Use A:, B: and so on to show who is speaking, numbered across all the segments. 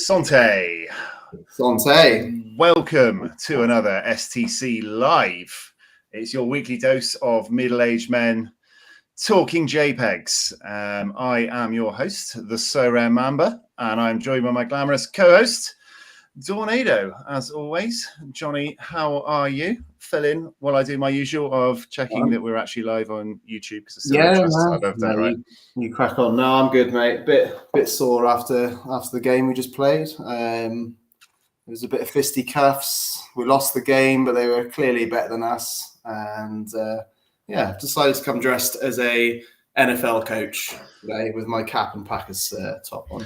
A: Sante. Welcome to another STC Live. It's your weekly dose of middle-aged men talking JPEGs. I am your host, the Sorare Mamba, and I'm joined by my glamorous co-host, Dornado, as always. Johnny, how are you? Fill in while I do my usual of checking that we're actually live on YouTube because I still don't trust I've ever done it right.
B: You crack on. No, I'm good, mate. Bit sore after the game we just played. It was a bit of fisticuffs. We lost the game, but they were clearly better than us. And decided to come dressed as a NFL coach today with my cap and Packers top on.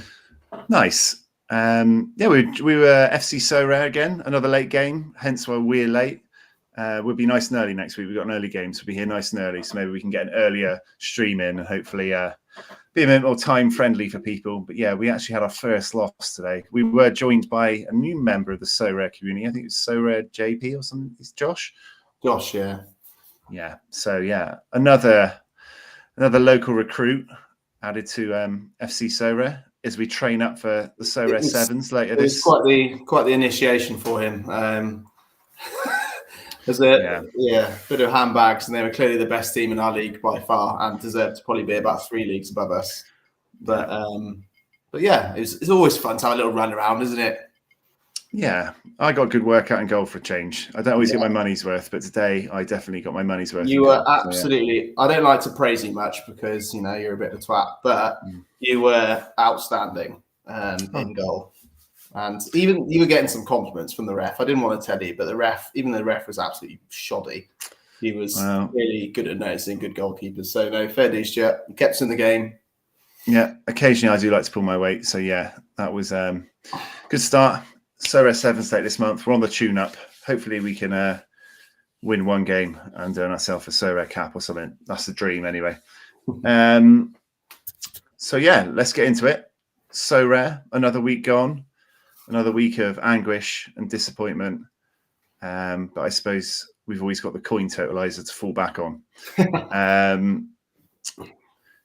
A: Nice. We were FC Sorare again, another late game, hence why we're late. We'll be nice and early next week. We've got an early game, so we'll be here nice and early. So maybe we can get an earlier stream in and hopefully be a bit more time friendly for people. But yeah, we actually had our first loss today. We were joined by a new member of the Sorare community. I think it's Sorare JP or something. It's Josh.
B: Josh, yeah.
A: Yeah. So yeah, another local recruit added to FC Sorare as we train up for the Sorare Sevens later.
B: It was quite the initiation for him. There's a bit of handbags, and they were clearly the best team in our league by far, and deserved to probably be about 3 leagues above us. But yeah, it's always fun to have a little run around, isn't it?
A: Yeah, I got a good workout and goal for a change. I don't always get my money's worth, but today I definitely got my money's worth.
B: You were absolutely. I don't like to praise you much because you're a bit of a twat, but you were outstanding in goal. And even you were getting some compliments from the ref. I didn't want to tell you, but the ref was absolutely shoddy. He was really good at noticing good goalkeepers. So no, fair dues to you. He kept us in the game. Yeah,
A: occasionally I do like to pull my weight. So yeah, that was good start. Sorare 7 state this month. We're on the tune-up. Hopefully we can win one game and earn ourselves a Sorare cap or something. That's the dream anyway. So yeah, let's get into it. Sorare, another week gone. Another week of anguish and disappointment. But I suppose we've always got the coin totalizer to fall back on.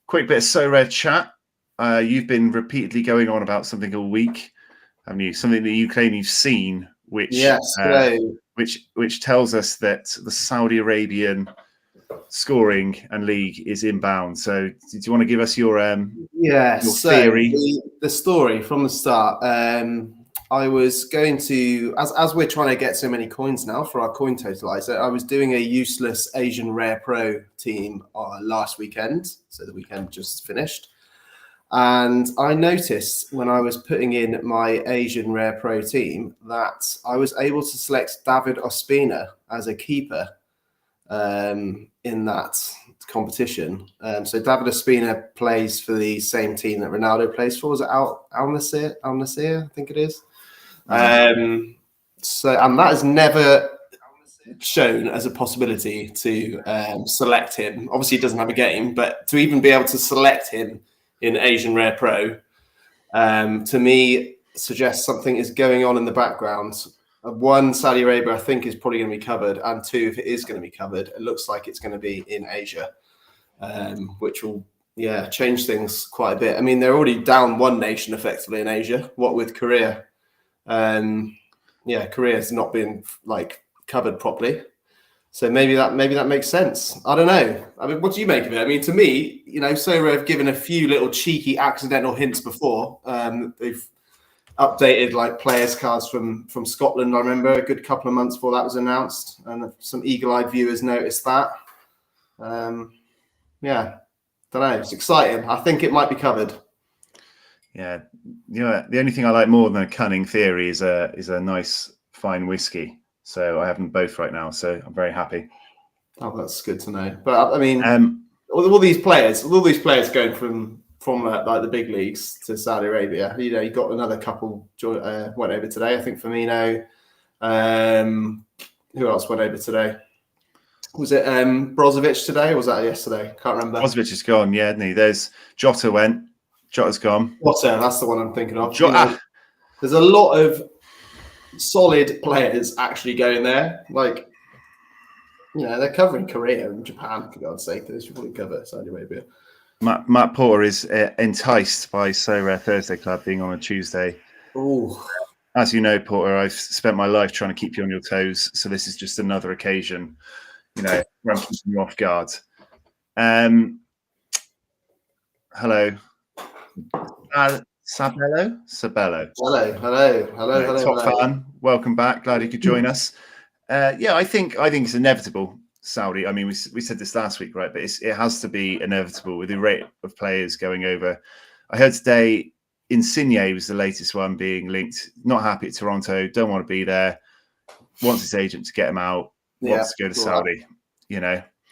A: Quick bit of Sorare chat. You've been repeatedly going on about something all week. Haven't you? Something that you claim you've seen, which tells us that the Saudi Arabian scoring and league is inbound. So, do you want to give us your theory?
B: The story from the start. I was going to, as we're trying to get so many coins now for our coin totalizer, I was doing a useless Asian Rare Pro team last weekend. So the weekend just finished. And I noticed when I was putting in my Asian Rare Pro team that I was able to select David Ospina as a keeper in that competition. So David Ospina plays for the same team that Ronaldo plays for. Was it Al Nassr? I think it is. And that has never shown as a possibility to select him. Obviously, he doesn't have a game, but to even be able to select him in Asian Rare Pro, to me, suggests something is going on in the background. One, Saudi Arabia, I think, is probably going to be covered. And two, if it is going to be covered, it looks like it's going to be in Asia, which will, change things quite a bit. I mean, they're already down one nation effectively in Asia. What with Korea? Korea's not been covered properly. So maybe that makes sense. I don't know. I mean, what do you make of it? I mean, to me, Sorare have given a few little cheeky accidental hints before. They've updated players' cards from Scotland. I remember a good couple of months before that was announced, and some eagle-eyed viewers noticed that. Don't know. It's exciting. I think it might be covered.
A: Yeah, the only thing I like more than a cunning theory is a nice fine whiskey. So I have them both right now. So I'm very happy.
B: Oh, that's good to know. But I mean, all these players going from the big leagues to Saudi Arabia. You got another couple went over today. I think Firmino. Who else went over today? Was it Brozovic today, or was that yesterday? Can't remember.
A: Brozovic is gone. Yeah, isn't he? There's Jota went. Jota's gone.
B: Jota, that's the one I'm thinking of. There's a lot of solid players actually going there. They're covering Korea and Japan, for God's sake. They should probably cover Saudi Arabia.
A: Matt Porter is enticed by Sorare Thursday Club being on a Tuesday
B: Oh,
A: As you know, Porter, I've spent my life trying to keep you on your toes. So this is just another occasion, where I'm keeping you off guard. Hello. Sabello?
B: Hello.
A: Top fan. Welcome back. Glad you could join us. I think it's inevitable, Saudi. I mean, we said this last week, right? But it has to be inevitable with the rate of players going over. I heard today Insigne was the latest one being linked. Not happy at Toronto. Don't want to be there. Wants his agent to get him out. Wants to go to Saudi.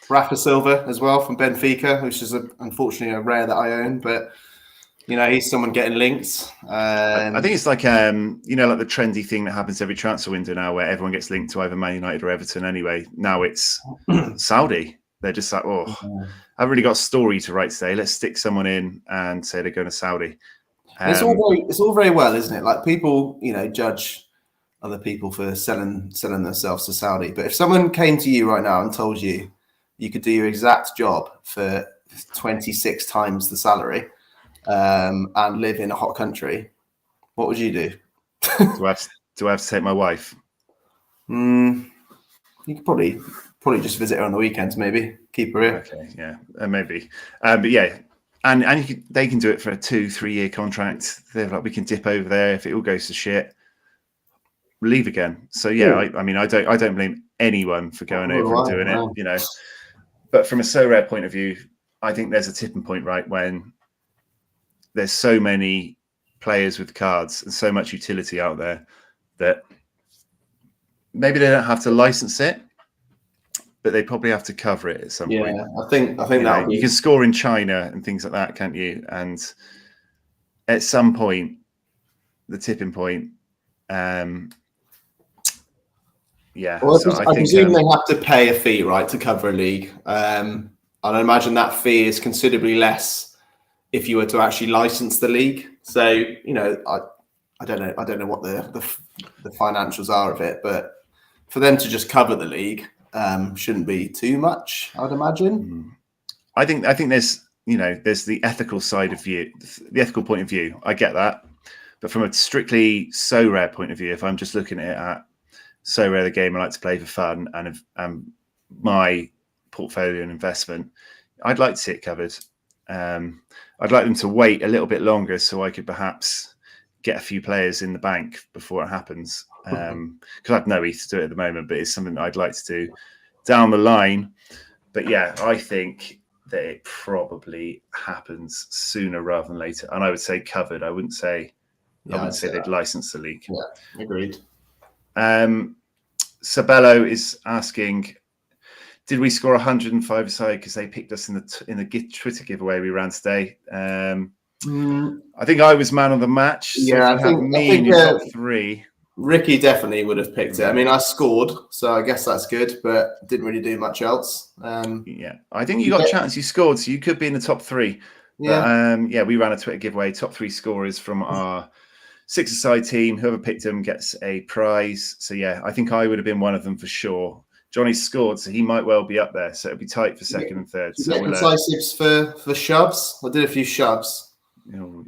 B: Rafa Silva as well from Benfica, which is unfortunately a rare that I own, but he's someone getting linked.
A: I think it's like like the trendy thing that happens every transfer window now, where everyone gets linked to either Man United or Everton. Anyway, now it's Saudi. They're just like, I've really got a story to write today. Let's stick someone in and say they're going to Saudi.
B: It's all very well, isn't it? Like people, judge other people for selling themselves to Saudi. But if someone came to you right now and told you you could do your exact job for 26 times the salary and live in a hot country, what would you do?
A: Do I have to take my wife?
B: You could probably just visit her on the weekends, maybe keep her here.
A: Okay, yeah, maybe. But yeah, and they can do it for a 2-3 year contract. They're like, we can dip over there if it all goes to shit, leave again. So yeah, I don't blame anyone for going over and doing it. But from a Sorare point of view, I think there's a tipping point, right, when there's so many players with cards and so much utility out there that maybe they don't have to license it, but they probably have to cover it at some point.
B: Yeah, I think that
A: you can score in China and things like that, can't you? And at some point, the tipping point,
B: Well, so I presume they have to pay a fee, right, to cover a league. I'd imagine that fee is considerably less if you were to actually license the league. So, I don't know what the financials are of it, but for them to just cover the league shouldn't be too much, I'd imagine.
A: I think there's there's the ethical side of view, the ethical point of view. I get that, but from a strictly Sorare point of view, if I'm just looking at it at Sorare, the game I like to play for fun and my portfolio and investment, I'd like to see it covered. I'd like them to wait a little bit longer so I could perhaps get a few players in the bank before it happens. Because I have no ETH to do it at the moment, but it's something that I'd like to do down the line. But yeah, I think that it probably happens sooner rather than later. And I would say covered. I wouldn't say they'd license the league.
B: Yeah, agreed.
A: Sabello is asking, did we score 105 aside because they picked us in the Twitter giveaway we ran today? I think I was man of the match. So
B: yeah, I think
A: in your top three.
B: Ricky definitely would have picked it. I mean, I scored, so I guess that's good, but didn't really do much else.
A: I think you got a chance. You scored, so you could be in the top three.
B: Yeah,
A: but, we ran a Twitter giveaway. Top three scorers from our 6-a-side team. Whoever picked them gets a prize. So yeah, I think I would have been one of them for sure. Johnny scored, so he might well be up there. So it'll be tight for second and third.
B: So decisives for shoves. I did a few shoves.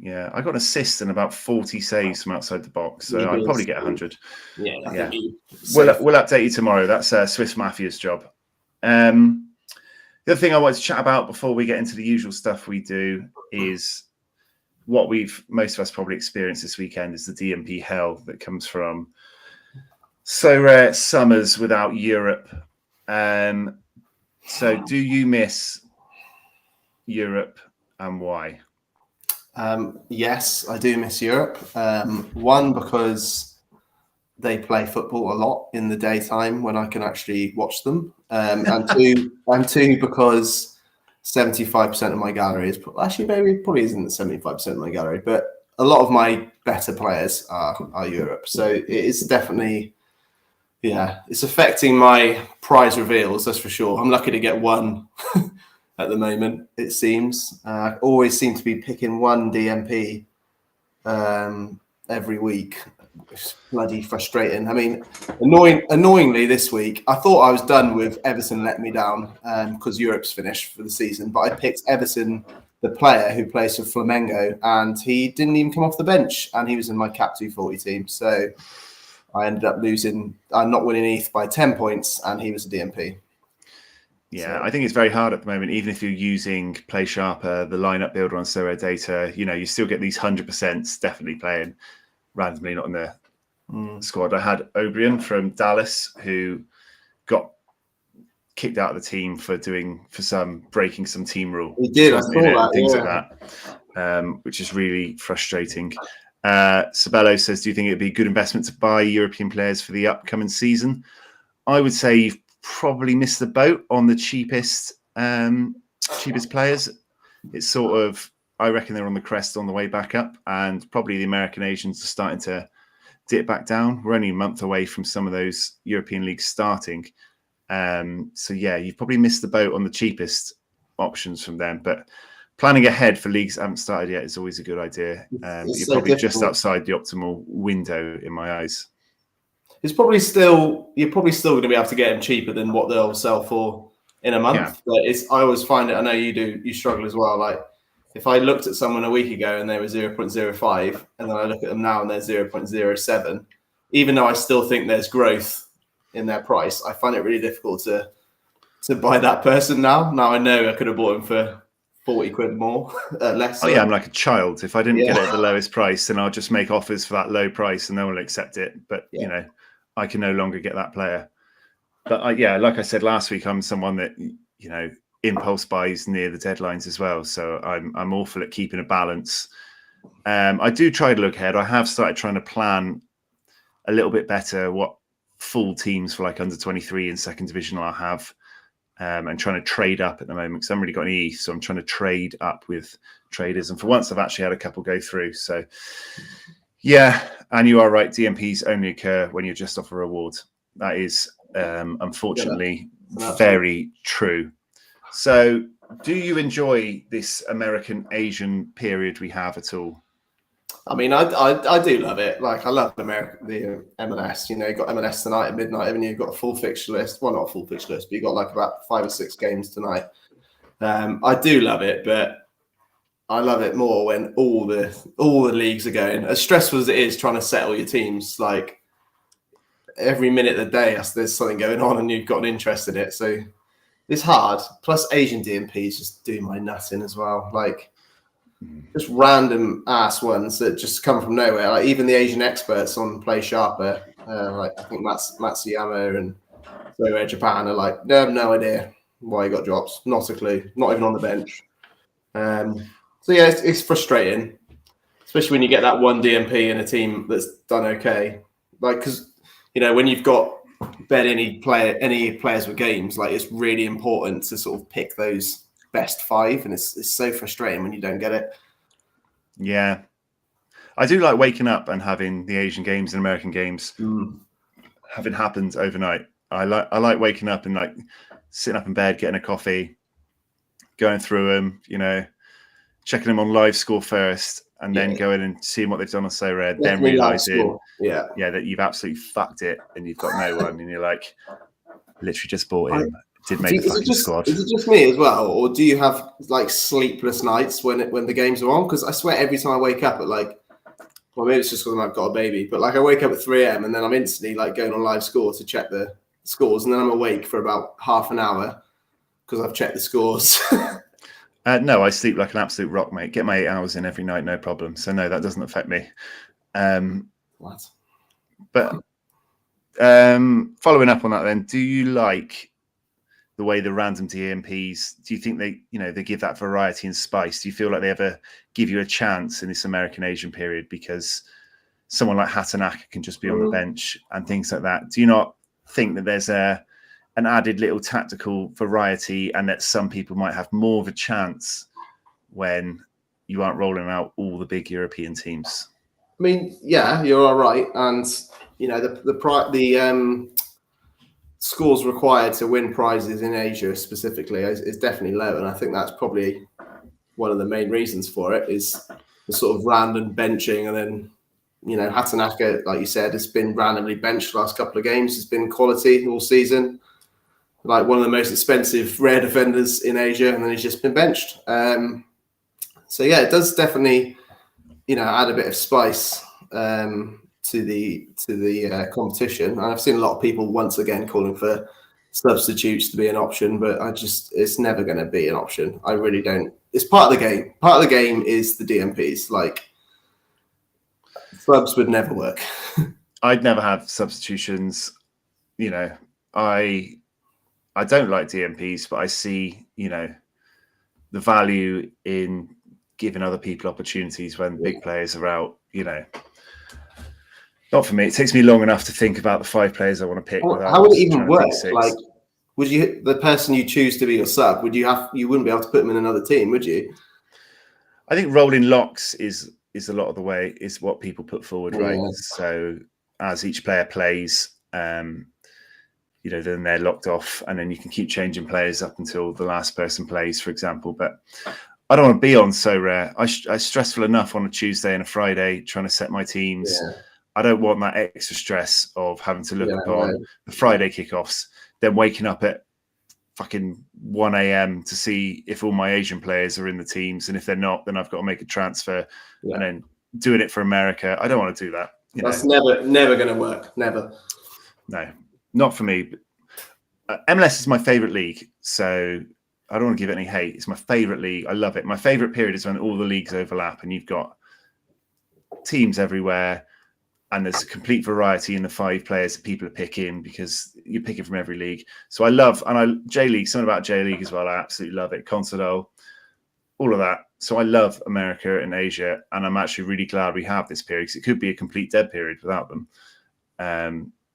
A: Yeah, I got an assist and about 40 saves from outside the box, so I'd probably get 100.
B: Yeah.
A: We'll update you tomorrow. That's Swiss Mafia's job. The other thing I wanted to chat about before we get into the usual stuff we do is what most of us probably experienced this weekend is the DNP hell that comes from Sorare summers without Europe. So do you miss Europe and why?
B: Yes, I do miss Europe. One, because they play football a lot in the daytime when I can actually watch them. And two, because 75% of my gallery is probably isn't 75% of my gallery, but a lot of my better players are Europe. So it is definitely, it's affecting my prize reveals, that's for sure. I'm lucky to get one at the moment, it seems. I always seem to be picking one DNP every week. It's bloody frustrating. I mean, annoyingly this week, I thought I was done with Everton letting me down because Europe's finished for the season, but I picked Everton the player who plays for Flamengo, and he didn't even come off the bench, and he was in my Cap 240 team. So I ended up not winning ETH by 10 points, and he was a DNP.
A: Yeah, so I think it's very hard at the moment, even if you're using Play Sharper, the lineup builder on Sorare data, you still get these 100% definitely playing randomly, not in the squad. I had O'Brien from Dallas, who got kicked out of the team for breaking some team rule.
B: He did, I saw that,
A: things like that, which is really frustrating. Sabello says, do you think it'd be a good investment to buy European players for the upcoming season? I would say you've probably missed the boat on the cheapest players. It's sort of, I reckon they're on the crest on the way back up, and probably the American Asians are starting to dip back down. We're only a month away from some of those European leagues starting. So yeah, you've probably missed the boat on the cheapest options from them, but planning ahead for leagues that haven't started yet is always a good idea. You're probably just outside the optimal window in my eyes.
B: You're probably still going to be able to get them cheaper than what they'll sell for in a month. Yeah. But I always find it, I know you struggle as well. Like if I looked at someone a week ago and they were 0.05, and then I look at them now and they're 0.07, even though I still think there's growth in their price, I find it really difficult to buy that person now. Now I know I could have bought him for 40 quid more, less.
A: Oh yeah, I'm like a child. If I didn't get it at the lowest price, then I'll just make offers for that low price and no one will accept it. But I can no longer get that player. But like I said last week, I'm someone that impulse buys near the deadlines as well. So I'm awful at keeping a balance. I do try to look ahead. I have started trying to plan a little bit better what full teams for like under 23 in second division I'll have. And trying to trade up at the moment because I haven't really got any ETH, so I'm trying to trade up with traders. And for once, I've actually had a couple go through. So, yeah, and you are right. DMPs only occur when you're just off a reward. That is, unfortunately, very true. So, do you enjoy this American Asian period we have at all?
B: I mean, I do love it. Like, I love the MLS. You got MLS tonight at midnight, haven't you? You've got a full fixture list. Well, not a full fixture list, but you've got like about 5 or 6 games tonight. I do love it, but I love it more when all the leagues are going. As stressful as it is trying to settle your teams, like every minute of the day, there's something going on and you've got an interest in it. So it's hard. Plus, Asian DMPs just do my nutting as well. Like, just random ass ones that just come from nowhere. Like even the Asian experts on Play Sharper, like I think Matsuyama and Sorare Japan are like, they have no idea why he got drops. Not a clue. Not even on the bench. So yeah, it's frustrating, especially when you get that one DMP in a team that's done okay. Like because when you've got bet any players with games, like it's really important to sort of pick those best 5, and it's so frustrating when you don't get it.
A: Yeah, I do like waking up and having the Asian games and American games having happened overnight. I like waking up and like sitting up in bed, getting a coffee, going through them, checking them on live score first, and then going and seeing what they've done on Sorare, then realizing that you've absolutely fucked it and you've got no one, and you're like, literally just bought him. Did make the fucking squad.
B: Is it just me as well, or do you have like sleepless nights when the games are on? Because I swear every time I wake up at like, well, maybe it's just because I've got a baby, but like I wake up at 3 a.m. and then I'm instantly like going on live score to check the scores, and then I'm awake for about half an hour because I've checked the scores.
A: No, I sleep like an absolute rock, mate. Get my 8 hours in every night, no problem. So no, that doesn't affect me.
B: What?
A: But following up on that, then, do you like the way the random DMPs, do you think they give that variety and spice? Do you feel like they ever give you a chance in this American Asian period because someone like Hatanaka can just be on the bench and things like that? Do you not think that there's an added little tactical variety and that some people might have more of a chance when you aren't rolling out all the big European teams?
B: I mean, yeah, you're all right. And, the scores required to win prizes in Asia specifically is definitely low, and I think that's probably one of the main reasons for it is the sort of random benching. And then Hatanaka, like you said, has been randomly benched the last couple of games. Has been quality all season, like one of the most expensive rare defenders in Asia, and then he's just been benched. So yeah, it does definitely, add a bit of spice to the competition. And I've seen a lot of people once again calling for substitutes to be an option, but it's never going to be an option. I really don't. It's part of the game. Part of the game is the DNPs. Like, subs would never work.
A: I'd never have substitutions. I don't like DNPs, but I see, the value in giving other people opportunities when big players are out. Not for me. It takes me long enough to think about the 5 players I want to pick.
B: How would it even work? Like, would you, the person you choose to be your sub, you wouldn't be able to put them in another team, would you?
A: I think rolling locks is a lot of the way, is what people put forward, right? So as each player plays, then they're locked off, and then you can keep changing players up until the last person plays, for example. But I don't want to be on Sorare. I stressful enough on a Tuesday and a Friday trying to set my teams. Yeah. I don't want that extra stress of having to look upon the Friday kickoffs, then waking up at fucking 1 a.m. to see if all my Asian players are in the teams, and if they're not, then I've got to make a transfer, and then doing it for America. I don't want to do that.
B: That's never going to work. Never.
A: No, not for me. MLS is my favorite league, so I don't want to give it any hate. It's my favorite league. I love it. My favorite period is when all the leagues overlap and you've got teams everywhere, and there's a complete variety in the 5 players that people are picking, because you're picking from every league. So I love, J-League, something about J-League as well. I absolutely love it. Consadole, all of that. So I love America and Asia, and I'm actually really glad we have this period, because it could be a complete dead period without them.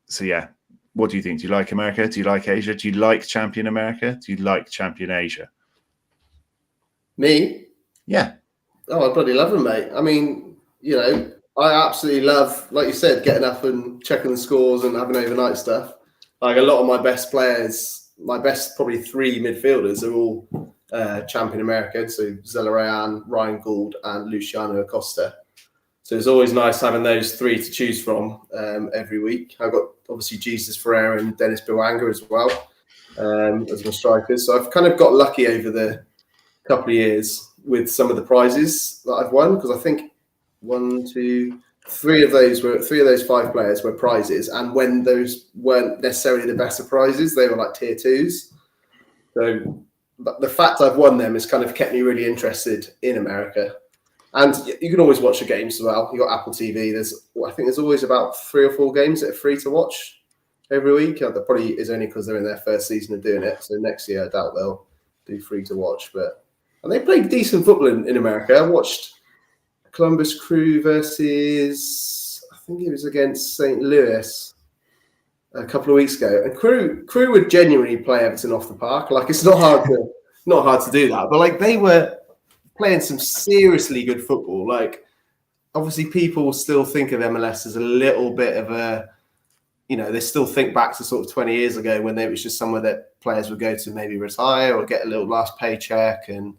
A: So yeah, what do you think? Do you like America? Do you like Asia? Do you like Champion America? Do you like Champion Asia?
B: Me?
A: Yeah.
B: Oh, I bloody love them, mate. I mean, I absolutely love, like you said, getting up and checking the scores and having overnight stuff. Like, a lot of my best players, my best probably 3 midfielders are all Champion American. So Sorares, Ryan Gould, and Luciano Acosta. So it's always nice having those 3 to choose from every week. I've got obviously Jesus Ferreira and Dennis Bouanga as well as my strikers. So I've kind of got lucky over the couple of years with some of the prizes that I've won, because I think 3 of those 5 players were prizes, and when those weren't necessarily the best of prizes, they were like tier 2s. So, but the fact I've won them has kind of kept me really interested in America. And you can always watch the games as well. You've got Apple TV. I think there's always about 3 or 4 games that are free to watch every week. That probably is only because they're in their first season of doing it. So next year, I doubt they'll do free to watch. And they play decent football in America. I watched Columbus Crew versus, I think it was against St. Louis a couple of weeks ago. And Crew would genuinely play Everton off the park. Like, it's not hard to do that. But like, they were playing some seriously good football. Like, obviously people still think of MLS as a little bit of a, they still think back to sort of 20 years ago when it was just somewhere that players would go to maybe retire or get a little last paycheck. And,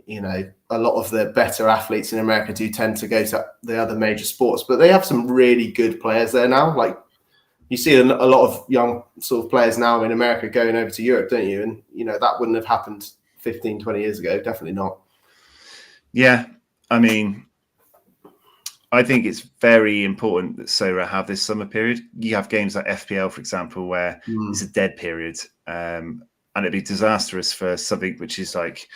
B: a lot of the better athletes in America do tend to go to the other major sports, but they have some really good players there now. Like, you see a lot of young sort of players now in America going over to Europe, don't you? And, that wouldn't have happened 15, 20 years ago. Definitely not. Yeah.
A: I mean, I think it's very important that Sorare have this summer period. You have games like FPL, for example, where it's a dead period, and it'd be disastrous for something which is like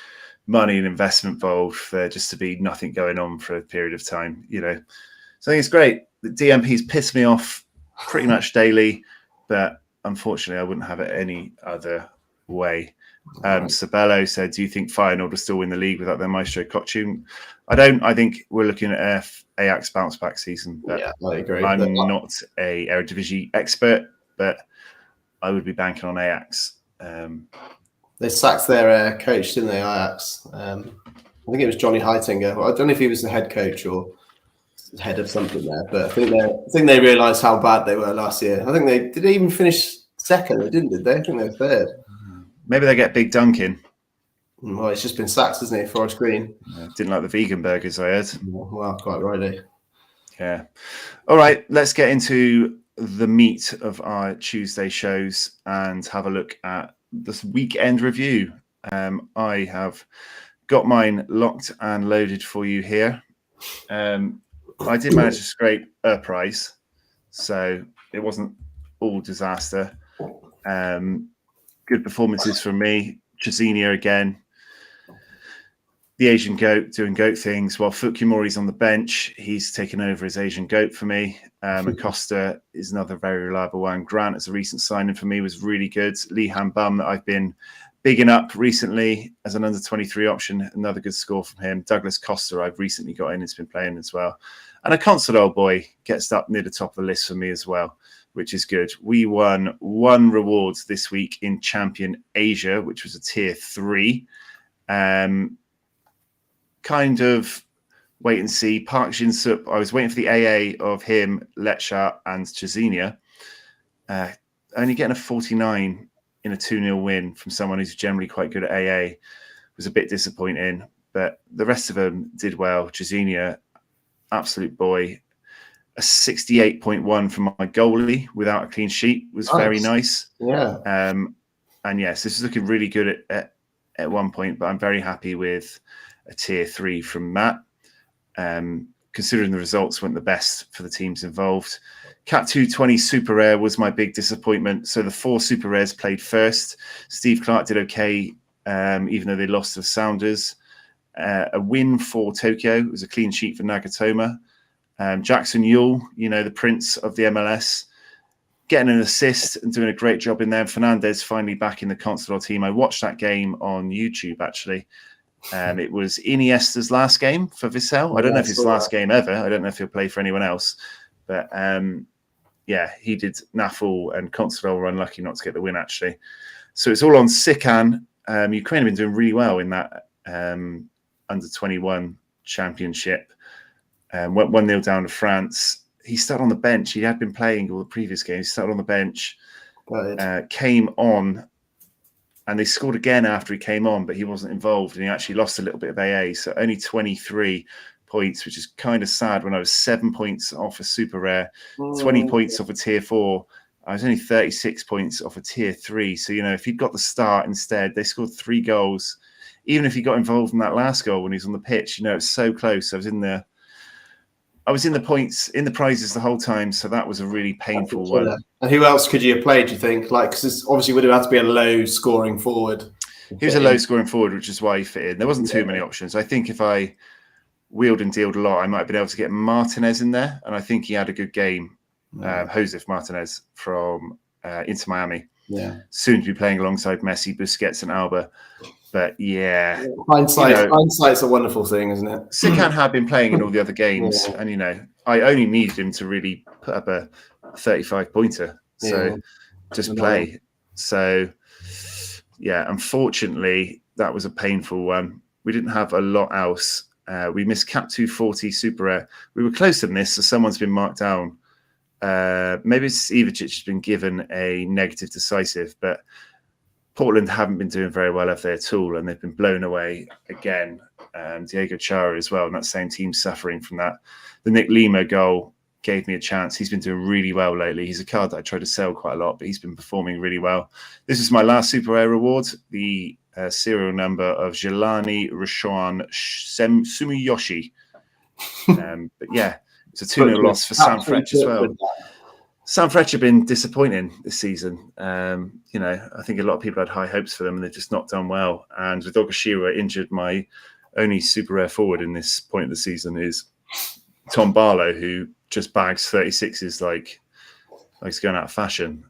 A: money and investment involved for there just to be nothing going on for a period of time, So I think it's great. The DMPs piss me off pretty much daily, but unfortunately I wouldn't have it any other way. Sabello said, do you think Feyenoord will still win the league without their maestro Kochun? I don't. I think we're looking at Ajax bounce back season. But
B: yeah, I agree.
A: I'm not a Eredivisie expert, but I would be banking on Ajax.
B: They sacked their coach, didn't they, Ajax? I think it was Johnny Heitinger. I don't know if he was the head coach or head of something there, but I think they realised how bad they were last year. I think did they even finish second? They didn't, did they? I think they were third.
A: Maybe they get Big Duncan.
B: Well, it's just been sacked, hasn't it, Forest Green?
A: Didn't like the vegan burgers, I heard.
B: Well, quite righty.
A: Yeah. All right, let's get into the meat of our Tuesday shows and have a look at this weekend review. I have got mine locked and loaded for you here. I did manage to scrape a prize, so it wasn't all disaster. Good performances from me. Chazinia again. The Asian goat doing goat things, while Fukumori's on the bench. He's taken over as Asian goat for me. Acosta is another very reliable one. Grant, as a recent signing for me, was really good. Lee Han Bum, that I've been bigging up recently as an under-23 option. Another good score from him. Douglas Costa, I've recently got in. It's been playing as well. And a constant old boy gets up near the top of the list for me as well, which is good. We won 1 reward this week in Champion Asia, which was a tier 3. Kind of wait and see. Park Jin Sup, I was waiting for the AA of him, Letsha, and Chazinia. Only getting a 49 in a 2-0 win from someone who's generally quite good at AA was a bit disappointing, but the rest of them did well. Chazinia, absolute boy. A 68.1 from my goalie without a clean sheet was very nice.
B: Yeah.
A: And yes, this is looking really good at one point, but I'm very happy with a tier 3 from Matt. Considering the results weren't the best for the teams involved. Cat 220 Super Rare was my big disappointment. So the 4 Super Rares played first. Steve Clark did okay, even though they lost to the Sounders. A win for Tokyo. It was a clean sheet for Nagatoma. Jackson Yule, the prince of the MLS, getting an assist and doing a great job in there. Fernandez finally back in the Constador team. I watched that game on YouTube, actually. It was Iniesta's last game for Vissel. I don't know if it's his last game ever. I don't know if he'll play for anyone else. But he did Naffle, and Constador were unlucky not to get the win, actually. So it's all on Sikan. Ukraine have been doing really well in that under-21 championship. Went 1-0 down to France. He started on the bench. He had been playing all the previous games. He started on the bench, came on, and they scored again after he came on, but he wasn't involved, and he actually lost a little bit of AA. So only 23 points, which is kind of sad when I was 7 points off a Super Rare, 20 points off a Tier 4. I was only 36 points off a Tier 3. So, if he'd got the start instead, they scored 3 goals. Even if he got involved in that last goal when he was on the pitch, it's so close. I was in the points, in the prizes the whole time, so that was a really painful one.
B: And who else could you have played, do you think? Because this obviously would have had to be a low-scoring forward.
A: He was a low-scoring forward, which is why he fit in. There wasn't too many options. I think if I wheeled and dealed a lot, I might have been able to get Martinez in there, and I think he had a good game. Josef Martinez from Inter Miami.
B: Yeah.
A: Soon to be playing alongside Messi, Busquets, and Alba. But
B: hindsight's a wonderful thing, isn't it?
A: Sikan had been playing in all the other games, and I only needed him to really put up a 35-pointer. So just play. So unfortunately, that was a painful one. We didn't have a lot else. We missed Cap 240 Super Rare. We were close to this, so someone's been marked down. Maybe it's Ivacic has been given a negative decisive, but Portland haven't been doing very well at their tool, and they've been blown away again. Diego Chara as well, and that same team suffering from that. The Nick Lima goal gave me a chance. He's been doing really well lately. He's a card that I try to sell quite a lot, but he's been performing really well. This is my last Super Rare reward, the serial number of Jelani Rashawn Sumiyoshi. But it's a 2-0 loss for Sam Fretch as well. Sam Fretch have been disappointing this season. I think a lot of people had high hopes for them, and they've just not done well. And with Ogashira injured, my only Super Rare forward in this point of the season is Tom Barlow, who just bags 36s like he's going out of fashion.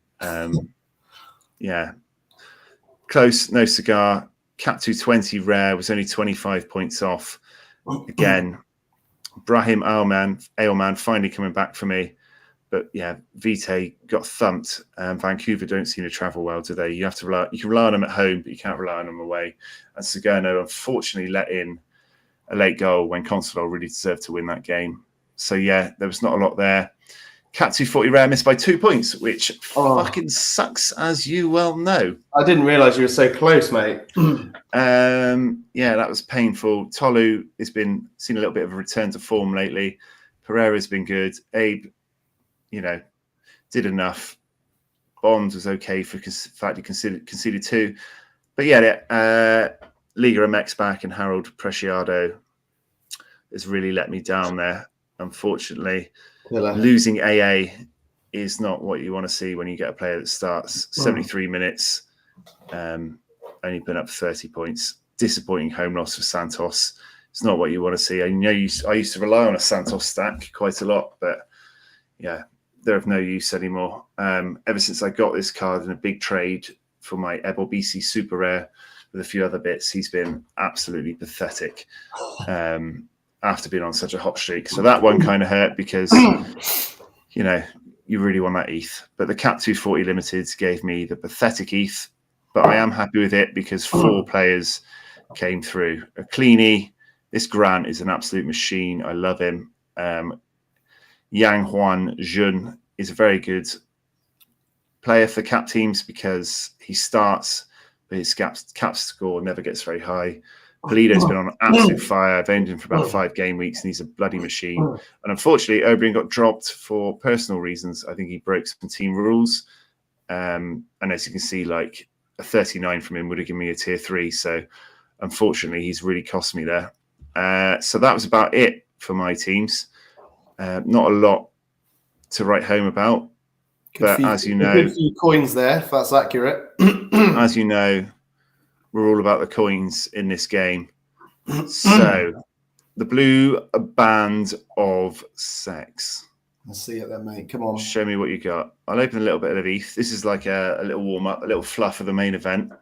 A: Close, no cigar. Cap 220 Rare was only 25 points off. Again, Brahim Ailman finally coming back for me. But Vitae got thumped. Vancouver don't seem to travel well today. You can rely on them at home, but you can't rely on them away. And Sagerno unfortunately let in a late goal when Constador really deserved to win that game. So there was not a lot there. Cat 240 Rare missed by 2 points, which fucking sucks, as you well know.
B: I didn't realise you were so close, mate.
A: That was painful. Tolu has been seen a little bit of a return to form lately. Pereira's been good. Abe, did enough. Bond was okay for the fact he conceded 2. But Liga MX back and Harold Preciado has really let me down there, unfortunately. Losing AA is not what you want to see when you get a player that starts 73 minutes, only putting up 30 points. Disappointing home loss for Santos. It's not what you want to see. I used to rely on a Santos stack quite a lot, but yeah, they're of no use anymore. Ever since I got this card in a big trade for my BC Super Rare with a few other bits, he's been absolutely pathetic after being on such a hot streak. So that one kind of hurt because, you know, you really want that ETH. But the Cap 240 Limited gave me the pathetic ETH, but I am happy with it because 4 players came through. A Cleanie. This Grant is an absolute machine. I love him. Yang Huan Jun is a very good player for cap teams because he starts, but his cap score never gets very high. Polido's been on absolute fire. I've owned him for about 5 game weeks, and he's a bloody machine. And unfortunately, Oberyn got dropped for personal reasons. I think he broke some team rules. And as you can see, like a 39 from him would have given me a tier 3. So unfortunately, he's really cost me there. So that was about it for my teams. Not a lot to write home about. But as you know,
B: a few coins there, if that's accurate.
A: As you know, we're all about the coins in this game. So, the blue band of sex.
B: Let's see it then, mate. Come on.
A: Show me what you got. I'll open a little bit of ETH. This is like a little warm-up, a little fluff of the main event.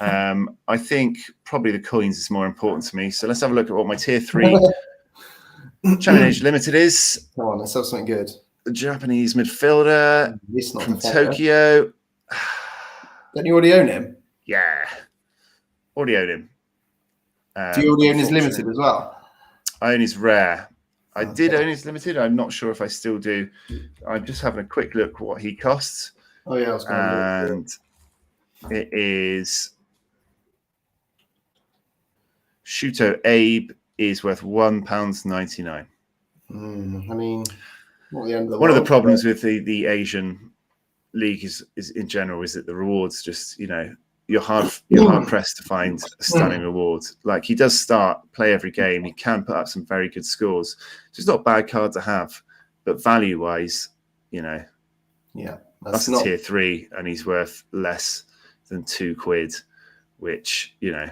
A: I think probably the coins is more important to me. So let's have a look at what my tier 3 Champion Age Limited is.
B: Come on, let's have something good.
A: The Japanese midfielder from Tokyo.
B: Don't you already own him?
A: Yeah. Already own him.
B: Do you already own his limited as well?
A: I own his rare. I did own his limited. I'm not sure if I still do. I'm just having a quick look at what he costs.
B: Oh, yeah. I was going to
A: look. It is Shuto Abe is worth £1.99.
B: I mean, not the end of the
A: One
B: world,
A: of the problems with the Asian league is in general is that the rewards just, you know, you're hard pressed to find a stunning reward. Like, he does play every game. He can put up some very good scores. So it's not a bad card to have, but value wise, you know,
B: yeah,
A: that's a tier 3, and he's worth less than £2, which, you know,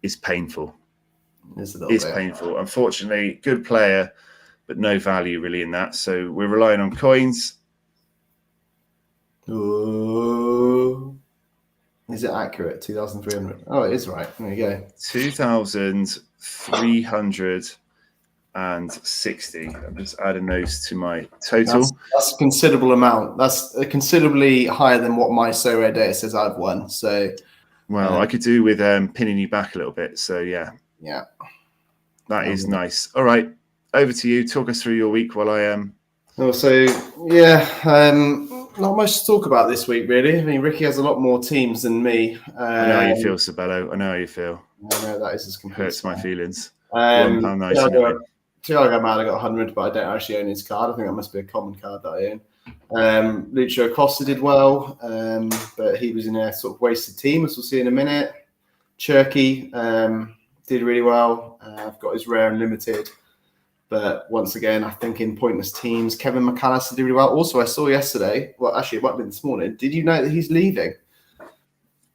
A: is painful. It's painful. Unfortunately, good player, but no value really in that. So we're relying on coins.
B: Ooh. Is it accurate? 2,300. Oh, it is right. There you go.
A: 2,360. I'm just adding those to my total.
B: That's a considerable amount. That's considerably higher than what my Sorare data says I've won. So,
A: well, I could do with pinning you back a little bit. So yeah, that is nice. All right, over to you. Talk us through your week while I am.
B: Not much to talk about this week, really. I mean, Ricky has a lot more teams than me.
A: I know how you feel, Sabello. I know how you feel.
B: I know that is as complete.
A: Hurts my feelings.
B: Thiago Mad, I got 100, but I don't actually own his card. I think that must be a common card that I own. Lucio Costa did well, but he was in a sort of wasted team, as we'll see in a minute. Cherky did really well. I've got his rare and limited. But once again, I think in pointless teams, Kevin McAllister did really well. Also, I saw yesterday, well, actually, it might have been this morning. Did you know that he's leaving?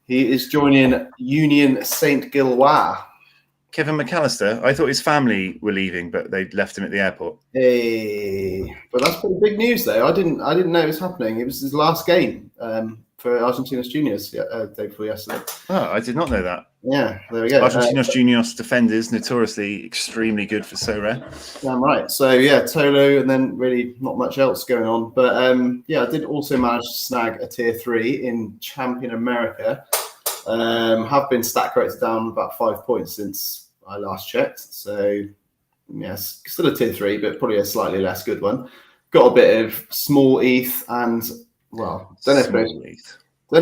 B: He is joining Union Saint Gilloise.
A: Kevin McAllister? I thought his family were leaving, but they left him at the airport.
B: Hey, but that's pretty big news, though. I didn't know it was happening. It was his last game for Argentinos Juniors day before yesterday.
A: Oh, I did not know that.
B: Yeah, there we go.
A: Argentinos Juniors defenders, notoriously extremely good for Sorare.
B: Damn right. So, yeah, Tolo, and then really not much else going on. But, I did also manage to snag a tier 3 in Champion America. Have been stat corrected down about 5 points since I last checked. So, yes, still a tier 3, but probably a slightly less good one. Got a bit of small ETH and, well, don't know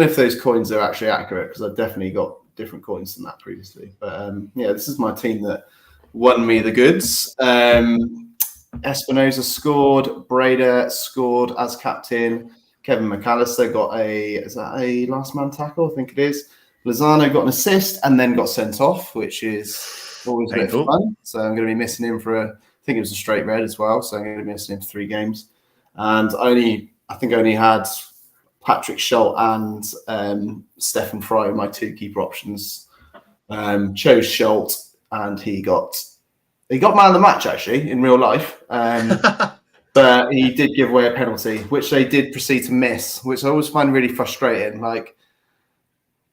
B: if those coins are actually accurate, because I've definitely got different coins than that previously. But this is my team that won me the goods. Espinoza scored, Breda scored as captain, Kevin McAllister got is that a last man tackle? I think it is. Lozano got an assist and then got sent off, which is always a bit fun. So I'm going to be missing him for I think it was a straight red as well. So I'm going to be missing him for 3 games. And I think I only had Patrick Schulte and Stefan Fry, my 2 keeper options. Chose Schulte, and he got man of the match actually in real life. But he did give away a penalty, which they did proceed to miss, which I always find really frustrating. Like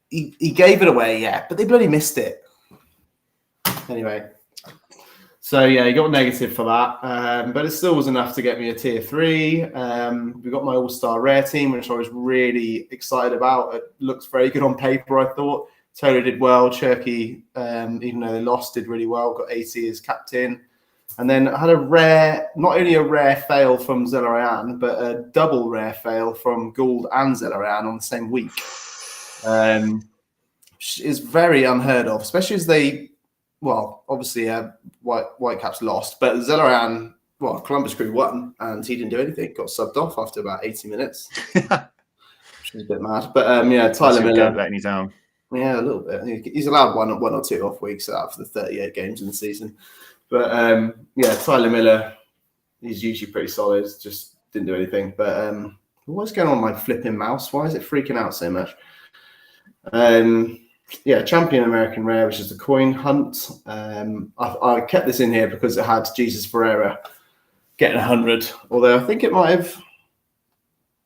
B: he gave it away, yeah, but they bloody missed it. Anyway, so yeah, he got negative for that, but it still was enough to get me a tier 3. We got my all-star rare team, which I was really excited about. It looks very good on paper, I thought. Toto did well. Cherky, even though they lost, did really well. Got 80 as captain. And then I had not only a rare fail from Sorare, but a double rare fail from Gould and Sorare on the same week. Which is very unheard of, especially as obviously Whitecaps lost, but Sorare, Columbus Crew won, and he didn't do anything. Got subbed off after about 80 minutes, which is a bit mad. But Tyler Miller
A: letting you down.
B: Yeah, a little bit. He's allowed one or 2 off weeks out for the 38 games in the season. But Tyler Miller, he's usually pretty solid. Just didn't do anything. But what's going on with my flipping mouse? Why is it freaking out so much? Champion American Rare, which is the coin hunt. I kept this in here because it had Jesus Ferreira getting 100. Although I think it might have.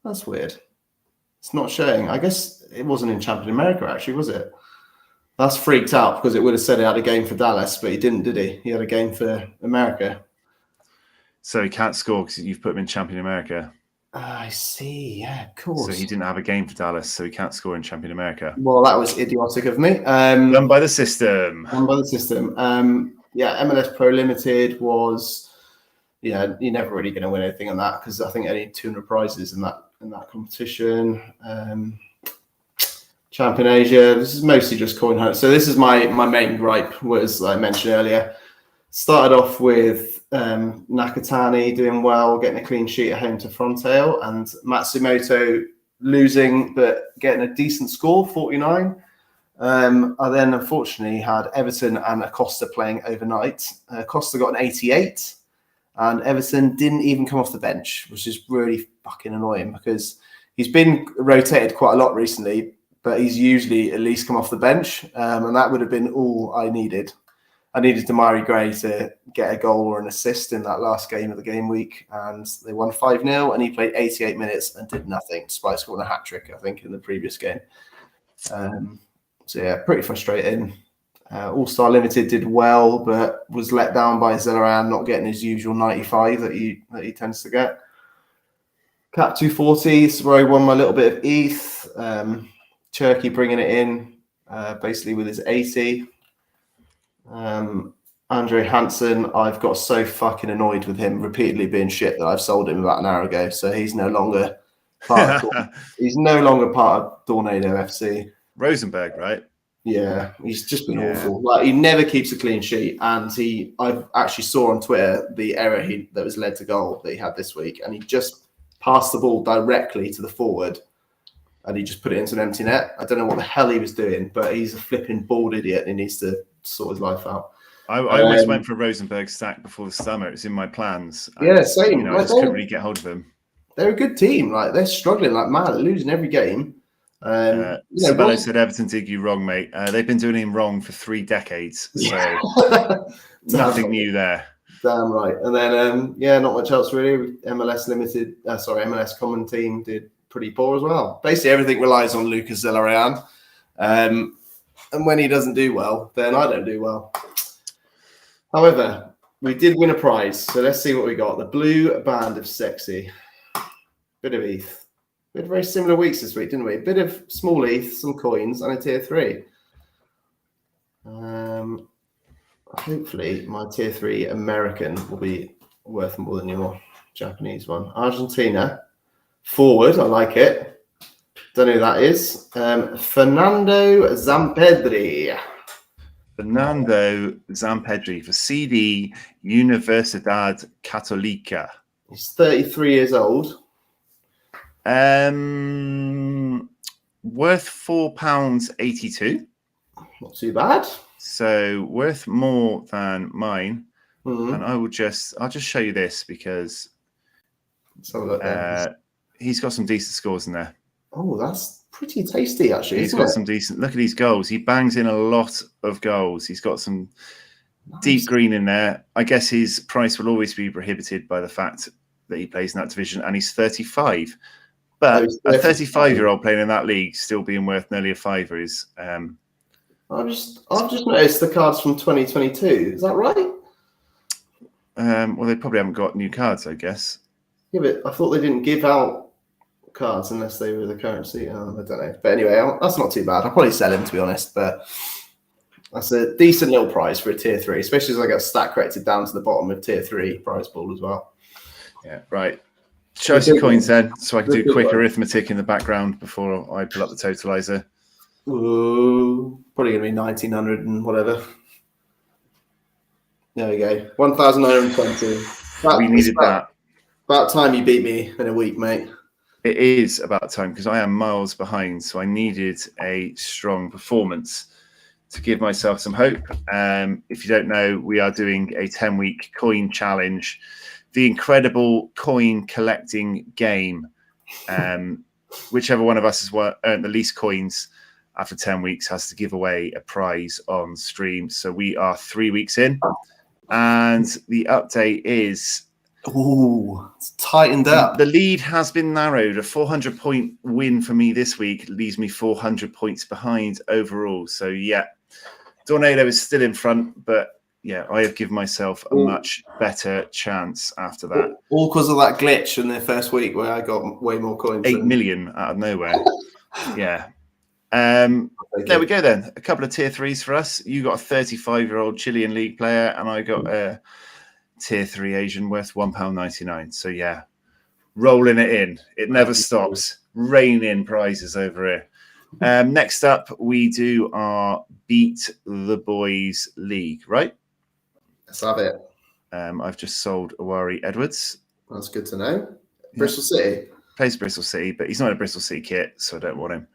B: That's weird. It's not showing. I guess it wasn't in Champion America, actually, was it? That's freaked out because it would have said he had a game for Dallas, but he didn't, did he? He had a game for America.
A: So he can't score because you've put him in Champion America.
B: I see. Yeah, of course.
A: So he didn't have a game for Dallas, so he can't score in Champion America.
B: Well, that was idiotic of me.
A: Done by the system.
B: MLS Pro Limited was, you're never really going to win anything on that because I think only 200 prizes in that competition. Champion Asia, this is mostly just coin hunt. So this is my main gripe, was I mentioned earlier. Started off with Nakatani doing well, getting a clean sheet at home to Frontale, and Matsumoto losing but getting a decent score, 49. I then unfortunately had Everton and Acosta playing overnight. Acosta got an 88, and Everton didn't even come off the bench, which is really fucking annoying because he's been rotated quite a lot recently, but he's usually at least come off the bench, and that would have been all I needed. I needed Damari Gray to get a goal or an assist in that last game of the game week, and they won 5-0, and he played 88 minutes and did nothing, despite scoring a hat-trick, I think, in the previous game. Pretty frustrating. All-Star Limited did well, but was let down by Sorare not getting his usual 95 that he tends to get. Cap 240, is where I won my little bit of ETH. Cherky bringing it in, basically with his 80. Andre Hansen, I've got so fucking annoyed with him repeatedly being shit that I've sold him about an hour ago. So he's no longer part of Tornado FC.
A: Rosenberg, right?
B: Yeah, he's just been awful. Like, he never keeps a clean sheet, and I actually saw on Twitter the error that was led to goal that he had this week, and he just passed the ball directly to the forward, and he just put it into an empty net. I don't know what the hell he was doing, but he's a flipping bald idiot, and he needs to sort his life out.
A: I always went for Rosenberg stack before the summer. It was in my plans.
B: Same.
A: I just couldn't really get hold of them.
B: They're a good team. Like, they're struggling like mad, losing every game.
A: Sabello said Everton did you wrong, mate. They've been doing him wrong for 3 decades, so nothing new there.
B: Damn right. And then not much else really. MLS Common Team did pretty poor as well. Basically, everything relies on Lucas Zelarayan, and when he doesn't do well, then I don't do well. However, we did win a prize, so let's see what we got. The Blue Band of Sexy. Bit of ETH. We had very similar weeks this week, didn't we? A bit of small ETH, some coins, and a tier 3. Hopefully, my tier 3 American will be worth more than your Japanese one. Argentina. Forward, I like it. Don't know who that is. Fernando Zampedri.
A: Fernando Zampedri for CD Universidad Católica.
B: He's 33 years old. £82.
A: Worth £4.82.
B: Not too bad.
A: So worth more than mine.
B: Mm-hmm.
A: And I'll just show you this because
B: Let's have a look there.
A: He's got some decent scores in there.
B: Oh, that's pretty tasty, actually.
A: He's got some decent. Look at these goals. He bangs in a lot of goals. He's got some deep green in there. I guess his price will always be prohibited by the fact that he plays in that division, and he's 35. But a 35-year-old playing in that league still being worth nearly a fiver is.
B: I've just noticed the cards from 2022. Is that right?
A: Well, they probably haven't got new cards, I guess.
B: Yeah, but I thought they didn't give out cards unless they were the currency. I don't know. But anyway, that's not too bad. I'll probably sell him, to be honest. But that's a decent little price for a tier 3, especially as I get stat corrected down to the bottom of tier 3 prize pool as well.
A: Yeah, right. Show us your coins then, so I can do quick arithmetic in the background before I pull up the totalizer.
B: Ooh, probably going to be 1900 and whatever. There we go. 1920.
A: We needed that.
B: About time you beat me in a week, mate.
A: It is about time because I am miles behind, so I needed a strong performance to give myself some hope. If you don't know, we are doing a 10-week coin challenge, the incredible coin collecting game. Whichever one of us has earned the least coins after 10 weeks has to give away a prize on stream. So we are 3 weeks in, and the update is...
B: Ooh, it's tightened up.
A: The lead has been narrowed. A 400-point win for me this week leaves me 400 points behind overall. So, yeah, Tornado is still in front, but, yeah, I have given myself a much better chance after that.
B: All because of that glitch in the first week where I got way more coins.
A: 8 million out of nowhere. Yeah. There we go then. A couple of tier 3s for us. You got a 35-year-old Chilean league player, and I got a tier 3 Asian worth £1.99. So yeah, rolling it in. It never stops. Rain in prizes over here. Next up, we do our Beat the Boys League, right?
B: Let's have it.
A: I've just sold Awari Edwards.
B: That's good to know. Bristol City.
A: Plays Bristol City, but he's not a Bristol City kit, so I don't want him.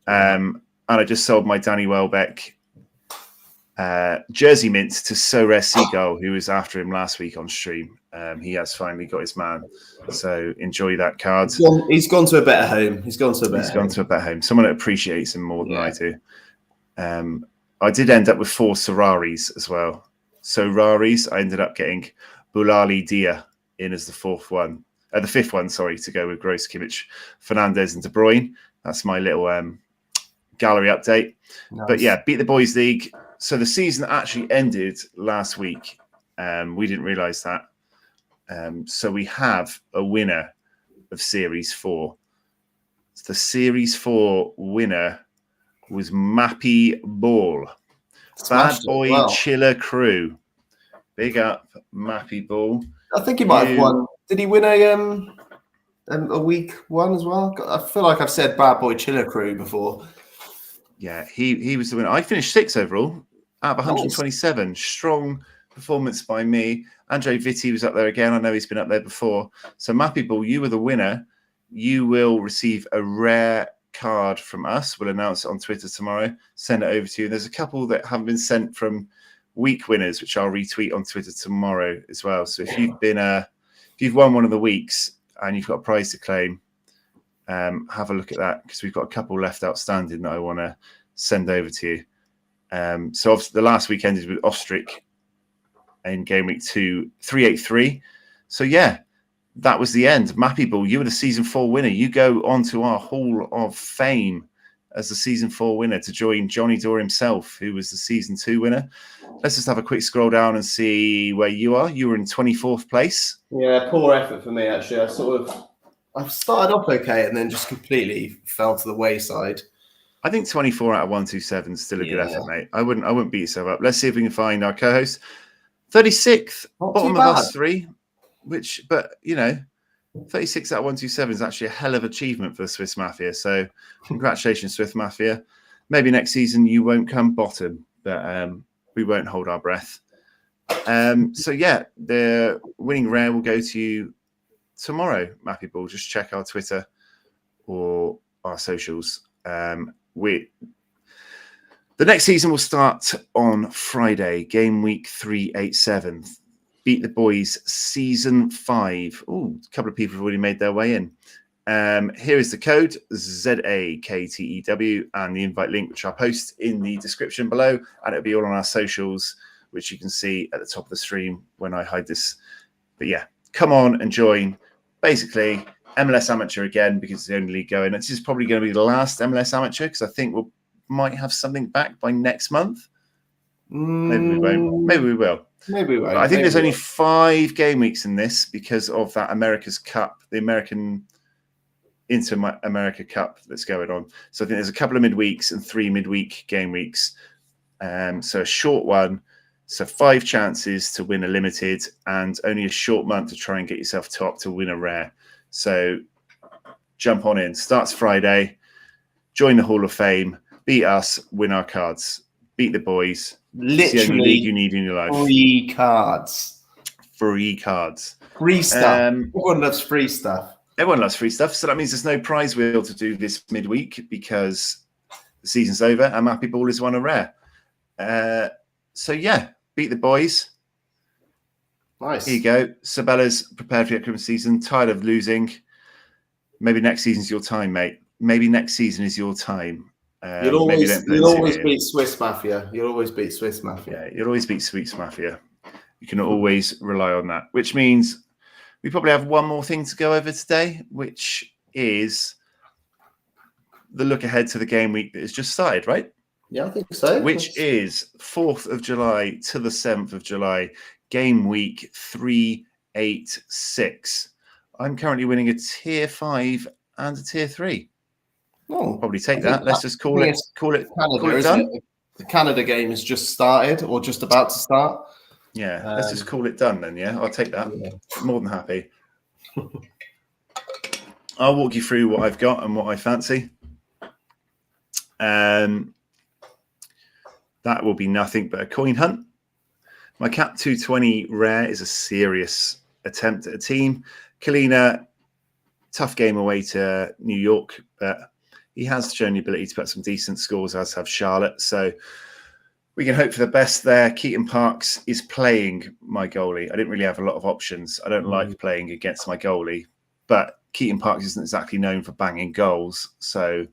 A: And I just sold my Danny Welbeck jersey mint to Sorares Seagull, who was after him last week on stream. He has finally got his man, so enjoy that card.
B: He's gone to a better home. He's gone to a better home.
A: Someone that appreciates him more than I do. I did end up with 4 Sorares as well. Sorares, I ended up getting Bulali Dia in as the fifth one, to go with Gross, Kimmich, Fernandes, and De Bruyne. That's my little gallery update. Nice. But yeah, Beat the Boys League. So the season actually ended last week. We didn't realise that. So we have a winner of Series 4. The Series 4 winner was Mappy Ball. Bad Boy Chiller Crew. Big up, Mappy Ball.
B: I think he might have won. Did he win a week one as well? I feel like I've said Bad Boy Chiller Crew before.
A: Yeah, he was the winner. I finished 6th overall out of 127. Nice. Strong performance by me. Andre Vitti was up there again. I know he's been up there before. So Mappy Ball, you were the winner. You will receive a rare card from us. We'll announce it on Twitter tomorrow. Send it over to you. There's a couple that haven't been sent from week winners, which I'll retweet on Twitter tomorrow as well. So if you've been if you've won one of the weeks and you've got a prize to claim, have a look at that, because we've got a couple left outstanding that I want to send over to you. So obviously the last week ended with Ostrich in game week 2, 383. So yeah, that was the end. Mappy Ball, you were the season 4 winner. You go on to our Hall of Fame as the season 4 winner to join Johnny Dore himself, who was the season 2 winner. Let's just have a quick scroll down and see where you are. You were in 24th place.
B: Yeah, poor effort for me, actually. I started off okay and then just completely fell to the wayside.
A: I think 24 out of 127 is still a good effort, mate. I wouldn't beat yourself up. Let's see if we can find our co-host. 36th, bottom of us 3, but 36 out of 127 is actually a hell of an achievement for the Swiss Mafia. So congratulations, Swiss Mafia. Maybe next season you won't come bottom, but we won't hold our breath. So yeah, the winning rare will go to you tomorrow, Mappy Ball. Just check our Twitter or our socials. The next season will start on Friday, game week 387. Beat the Boys season 5. Oh, a couple of people have already made their way in. Here is the code, ZAKTEW, and the invite link, which I'll post in the description below, and it'll be all on our socials, which you can see at the top of the stream when I hide this. But yeah, come on and join. Basically, MLS Amateur again, because it's the only league going. This is probably going to be the last MLS Amateur, because I think we might have something back by next month. Maybe we won't. Maybe we will.
B: Maybe we won't.
A: But I think there's only 5 game weeks in this because of that America's Cup, the American Inter-America Cup that's going on. So I think there's a couple of midweeks and 3 midweek game weeks. So a short one. So 5 chances to win a limited and only a short month to try and get yourself top to win a rare. So jump on in. Starts Friday. Join the Hall of Fame. Beat us. Win our cards. Beat the Boys.
B: Literally,
A: it's the only league you need in your life.
B: Free cards.
A: Free cards.
B: Free stuff. Everyone loves free stuff.
A: Everyone loves free stuff. So that means there's no prize wheel to do this midweek because the season's over and Mappy Ball has won a rare. So yeah, beat the Boys.
B: Nice.
A: Here you go. Sabella's prepared for the upcoming season. Tired of losing. Maybe next season's your time, mate. Maybe next season is your time.
B: You'll always beat Swiss Mafia. You'll always beat Swiss Mafia.
A: Yeah, you'll always beat Swiss Mafia. You can always rely on that, which means we probably have one more thing to go over today, which is the look ahead to the game week that has just started, right?
B: Yeah, I think so.
A: Which is 4th of July to the 7th of July, game week 386. I'm currently winning a tier 5 and a tier 3.
B: Oh,
A: probably take that. Let's just call it
B: Canada,
A: done.
B: The Canada game has just started or just about to start.
A: Yeah, let's just call it done then. Yeah, I'll take that. Yeah. More than happy. I'll walk you through what I've got and what I fancy. That will be nothing but a coin hunt. My Cap 220 rare is a serious attempt at a team. Kalina, tough game away to New York, but he has shown the ability to put some decent scores, as have Charlotte. So we can hope for the best there. Keaton Parks is playing my goalie. I didn't really have a lot of options. I don't like playing against my goalie, but Keaton Parks isn't exactly known for banging goals. So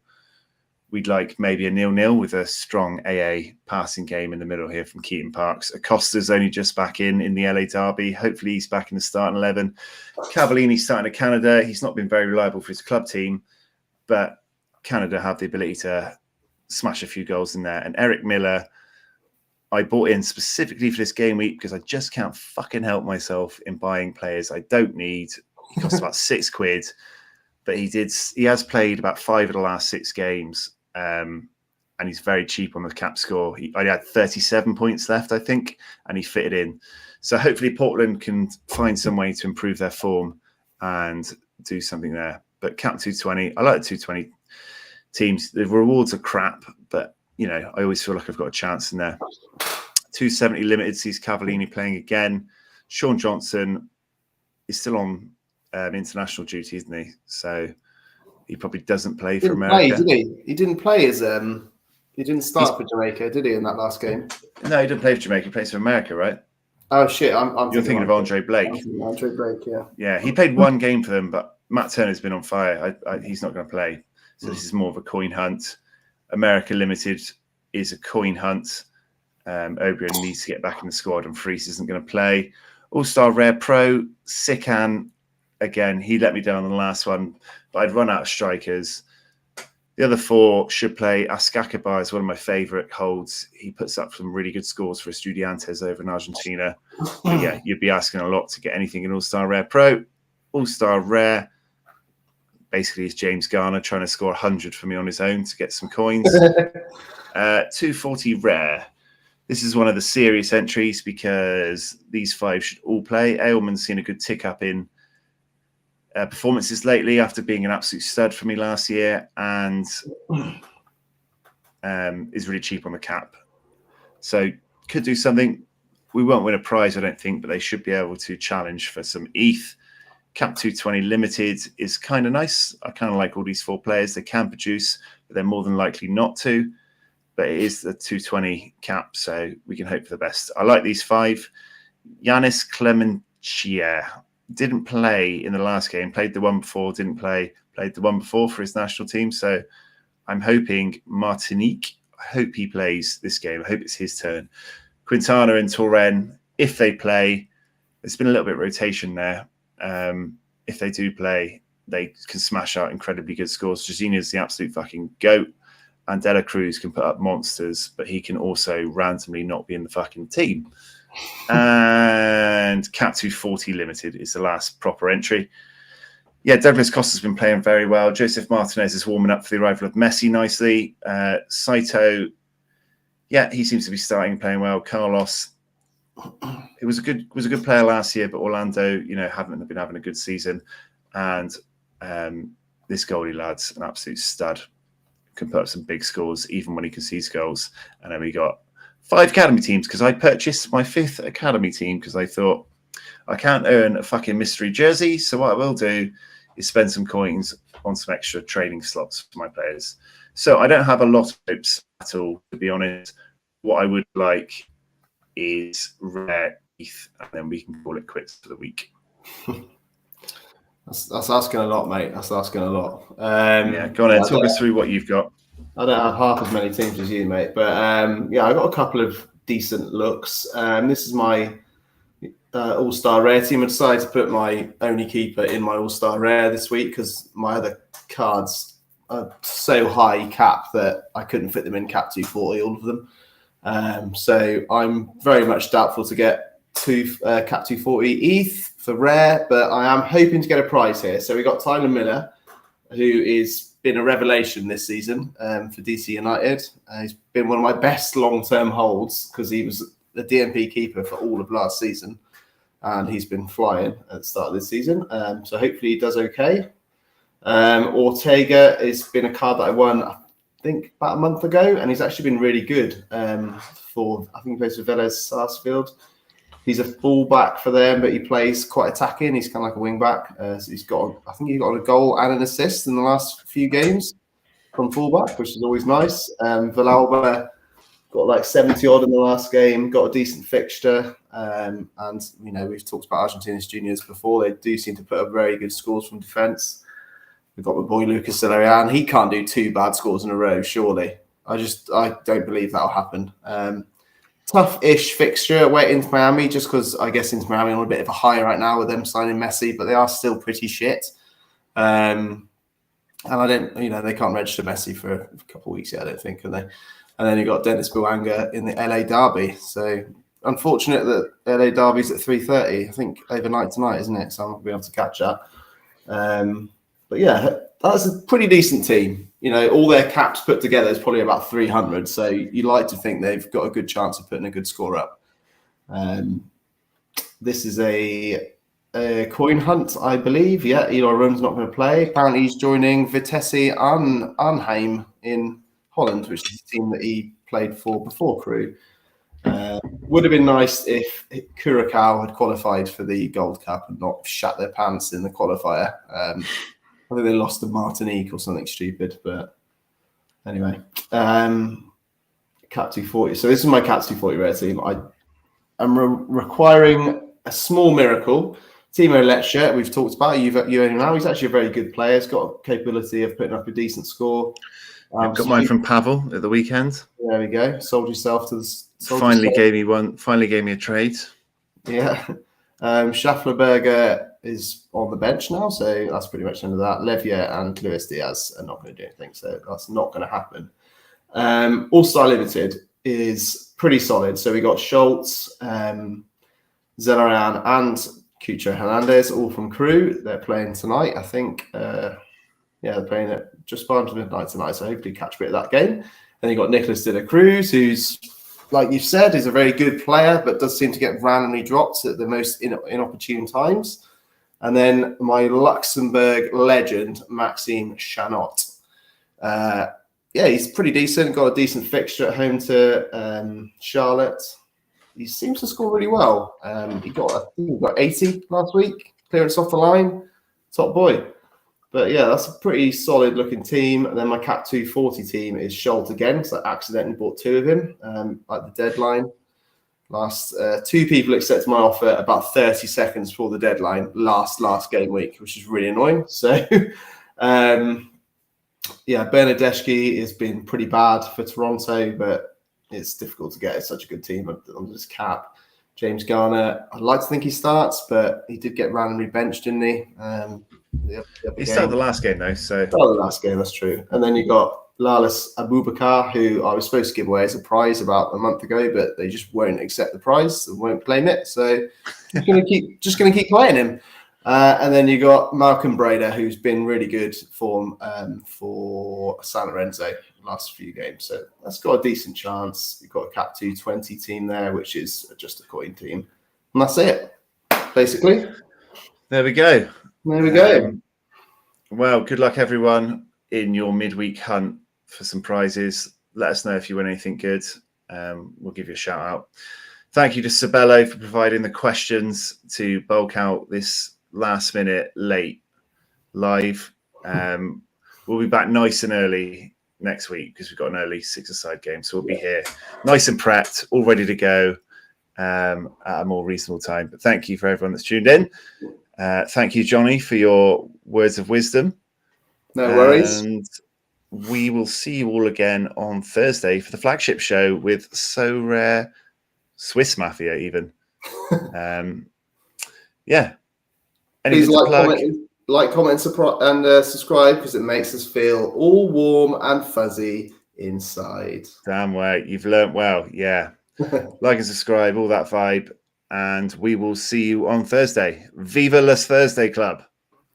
A: we'd like maybe a 0-0 with a strong AA passing game in the middle here from Keaton Parks. Acosta's only just back in the LA Derby. Hopefully he's back in the starting 11. Cavallini's starting to Canada. He's not been very reliable for his club team, but Canada have the ability to smash a few goals in there. And Eric Miller, I bought in specifically for this game week because I just can't fucking help myself in buying players I don't need. He costs about £6, but he has played about 5 of the last 6 games. And he's very cheap on the cap score. I had 37 points left, I think, and he fitted in. So hopefully Portland can find some way to improve their form and do something there. But Cap 220, I like the 220 teams. The rewards are crap, but you know, I always feel like I've got a chance in there. 270 limited sees Cavallini playing again. Sean Johnson is still on international duty, isn't he? So he probably doesn't play for America.
B: Did he? He didn't play as he didn't start for Jamaica, did he, in that last game?
A: No, he didn't play for Jamaica. He plays for America, right?
B: Oh shit! You're
A: thinking of Andre Blake.
B: Andre Blake, yeah.
A: Yeah, he played 1 game for them, but Matt Turner's been on fire. He's not going to play. So this is more of a coin hunt. America Limited is a coin hunt. O'Brien needs to get back in the squad, and Freese isn't going to play. All-Star Rare Pro, Sikan. Again, he let me down on the last one, but I'd run out of strikers. The other 4 should play. Ascacaba is one of my favourite holds. He puts up some really good scores for Estudiantes over in Argentina. But yeah, you'd be asking a lot to get anything in All-Star Rare Pro. All-Star Rare, basically, is James Garner trying to score 100 for me on his own to get some coins. 240 Rare. This is one of the serious entries because these 5 should all play. Aylman's seen a good tick up in performances lately after being an absolute stud for me last year, and is really cheap on the cap. So could do something. We won't win a prize, I don't think, but they should be able to challenge for some ETH Cap 220 limited is kind of nice. I kind of like all these 4 players. They can produce, but they're more than likely not to. But it is the 220 cap, so we can hope for the best. I like these 5. Yanis Clementia didn't play in the last game. Played the one before, didn't play. Played the one before for his national team. So I'm hoping Martinique. I hope he plays this game. I hope it's his turn. Quintana and Torren, if they play, there's been a little bit of rotation there. If they do play, they can smash out incredibly good scores. Jorginho's the absolute fucking goat. And De La Cruz can put up monsters, but he can also randomly not be in the fucking team. And Cap 240 limited is the last proper entry. Yeah, Douglas Costa's been playing very well. Joseph Martinez is warming up for the arrival of Messi nicely. Saito, yeah, he seems to be starting playing well. Carlos, it was a good player last year, but Orlando, haven't been having a good season. And this goalie lad's an absolute stud. Can put up some big scores even when he concedes goals. And then we got 5 academy teams because I purchased my 5th academy team because I thought I can't earn a fucking mystery jersey. So what I will do is spend some coins on some extra training slots for my players. So I don't have a lot of hopes at all, to be honest. What I would like is rare ETH, and then we can call it quits for the week.
B: That's asking a lot, mate. That's asking a lot.
A: Yeah, go on ahead. Talk us through what you've got.
B: I don't have half as many teams as you, mate. But yeah, I got a couple of decent looks. This is my All-Star Rare team. I decided to put my only keeper in my All-Star Rare this week because my other cards are so high cap that I couldn't fit them in Cap 240, all of them. So I'm very much doubtful to get 2 Cap 240 ETH for rare, but I am hoping to get a prize here. So we got Tyler Miller, who has been a revelation this season for DC United. He's been one of my best long-term holds because he was the DNP keeper for all of last season, and he's been flying at the start of this season. So hopefully he does okay. Ortega has been a card that I won, I think, about a month ago, and he's actually been really good I think he plays for Vélez Sarsfield. He's a fullback for them, but he plays quite attacking. He's kind of like a wing back. So he got a goal and an assist in the last few games from fullback, which is always nice. Villalba got like 70 odd in the last game, got a decent fixture. And we've talked about Argentinos juniors before. They do seem to put up very good scores from defence. We've got my boy Lucas Solarian. He can't do 2 bad scores in a row, surely. I don't believe that'll happen. Tough-ish fixture away into Miami, just because I guess into Miami on a bit of a high right now with them signing Messi, but they are still pretty shit. And I don't, they can't register Messi for a couple of weeks yet, I don't think, can they? And then you got Dennis Bouanga in the LA Derby. So unfortunate that LA Derby's at 3:30. I think overnight tonight, isn't it? So I'm not going to be able to catch that. But yeah, that's a pretty decent team. All their caps put together is probably about 300. So you like to think they've got a good chance of putting a good score up. This is a coin hunt, I believe. Yeah, Eli Room's not going to play. Apparently he's joining Vitesse Arnhem in Holland, which is the team that he played for before Crew. Would have been nice if Curacao had qualified for the Gold Cup and not shat their pants in the qualifier. I think they lost to Martinique or something stupid, but anyway. Cap 240. So this is my Cap 240 rare team. I'm requiring a small miracle. Timo Lecce, we've talked about. You own him now. He's actually a very good player. He's got capability of putting up a decent score.
A: Got mine from Pavel at the weekend.
B: There we go. Sold yourself to the.
A: Finally gave me one. Finally gave me a trade.
B: Yeah. Schafflerberger is on the bench now, so that's pretty much the end of that. Levier and Luis Diaz are not going to do anything, so that's not going to happen. All-Star Limited is pretty solid. So we got Schultz, Zelarayan, and Cucho Hernandez, all from Crew. They're playing tonight, I think. They're playing at just by midnight tonight, so hopefully catch a bit of that game. Then you got Nicolas de la Cruz, who's, like you've said, is a very good player, but does seem to get randomly dropped at the most inopportune times. And then my Luxembourg legend, Maxime Chanot. He's pretty decent. Got a decent fixture at home to Charlotte. He seems to score really well. He got 80 last week. clearance off the line, top boy. But yeah, that's a pretty solid looking team. And then my Cap 240 team is Schultz again, because I accidentally bought 2 of him at the deadline. Last 2 people accepted my offer about 30 seconds before the deadline last game week, which is really annoying. So yeah, Bernadeschi has been pretty bad for Toronto, but it's difficult to get such a good team under this cap. James Garner, I'd like to think he starts, but he did get randomly benched, didn't he?
A: He started the last game though, so
B: the last game, that's true. And then you got Lalas Abubakar, who I was supposed to give away as a prize about a month ago, but they just won't accept the prize and won't claim it. So just gonna keep playing him. And then you got Malcolm Brader, who's been really good form for San Lorenzo the last few games. So that's got a decent chance. You've got a Cap 220 team there, which is just a coin team. And that's it, basically.
A: There we go. Well, good luck, everyone, in your midweek hunt for some prizes. Let us know if you win anything good. We'll give you a shout out. Thank you to Sabello for providing the questions to bulk out this last minute late live. We'll be back nice and early next week because we've got an early 6-a-side game. So we'll be here nice and prepped, all ready to go at a more reasonable time. But thank you for everyone that's tuned in. Thank you, Johnny, for your words of wisdom.
B: No worries.
A: And we will see you all again on Thursday for the flagship show with Sorare, Swiss Mafia even. Yeah.
B: Please like, comment, and subscribe, because it makes us feel all warm and fuzzy inside.
A: Damn right. You've learnt well. Yeah. Like and subscribe, all that vibe. And we will see you on Thursday. Viva Las Thursday Club.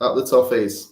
B: Up the toffees.